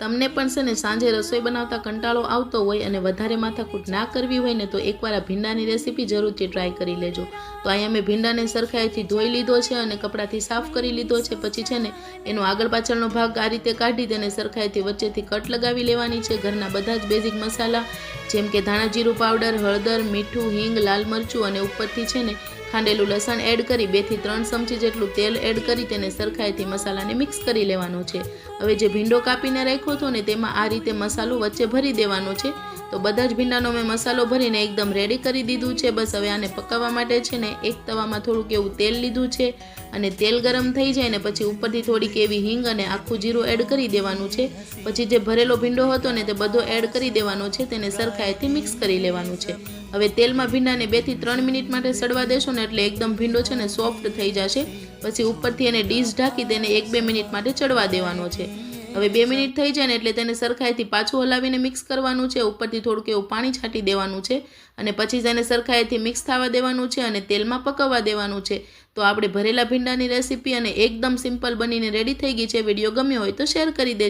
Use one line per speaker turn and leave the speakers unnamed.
તમને પણ છે ને સાંજે રસોઈ બનાવતા કંટાળો આવતો હોય અને વધારે માથાકૂટ ના કરવી હોય ને તો એકવાર આ ભીંડાની રેસીપી જરૂરથી ટ્રાય કરી લેજો। તો અહીંયા મેં ભીંડાને સરખાઈથી ધોઈ લીધો છે અને કપડાથી સાફ કરી લીધો છે। પછી છે ને એનો આગળ પાછળનો ભાગ આ રીતે કાઢી તેને સરખાઈથી વચ્ચેથી કટ લગાવી લેવાની છે। ઘરના બધા જ બેઝિક મસાલા જેમ કે ધાણા જીરું પાવડર, હળદર, મીઠું, હિંગ, લાલ મરચું અને ઉપરથી છે ને ખાંડેલું લસણ એડ કરી 2 થી 3 ચમચી જેટલું તેલ એડ કરી તેને સરખાઈથી મસાલાને મિક્સ કરી લેવાનો છે। હવે જે ભીંડો કાપીને રાખ્યો હતો ને તેમાં આ રીતે મસાલો વચ્ચે ભરી દેવાનો છે। તો બધા જ ભીંડાનો મેં મસાલો ભરીને એકદમ રેડી કરી દીધું છે। બસ હવે આને પકાવવા માટે છે ને એક તવામાં થોડુંક એવું તેલ લીધું છે અને તેલ ગરમ થઈ જાય ને પછી ઉપરથી થોડીક એવી હિંગ અને આખું જીરું એડ કરી દેવાનું છે। પછી જે ભરેલો ભીંડો હતો ને તે બધો એડ કરી દેવાનો છે, તેને સરખાઈથી મિક્સ કરી લેવાનું છે। હવે તેલમાં ભીંડાને 2 થી 3 મિનિટ માટે સડવા દેશો ને એટલે એકદમ ભીંડો છે ને સોફ્ટ થઈ જશે। પછી ઉપરથી એને ડીશ ઢાંકી તેને 1-2 મિનિટ માટે ચડવા દેવાનો છે। હવે 2 મિનિટ થઈ જાય ને એટલે તેને સરખાઈથી પાછું હલાવીને મિક્સ કરવાનું છે। ઉપરથી થોડુંક એવું પાણી છાંટી દેવાનું છે અને પછી તેને સરખાઈથી મિક્સ થવા દેવાનું છે અને તેલમાં પકવવા દેવાનું છે। તો આપણે ભરેલા ભીંડાની રેસીપી અને એકદમ સિમ્પલ બનીને રેડી થઈ ગઈ છે। વિડીયો ગમ્યો હોય તો શેર કરી દેજો।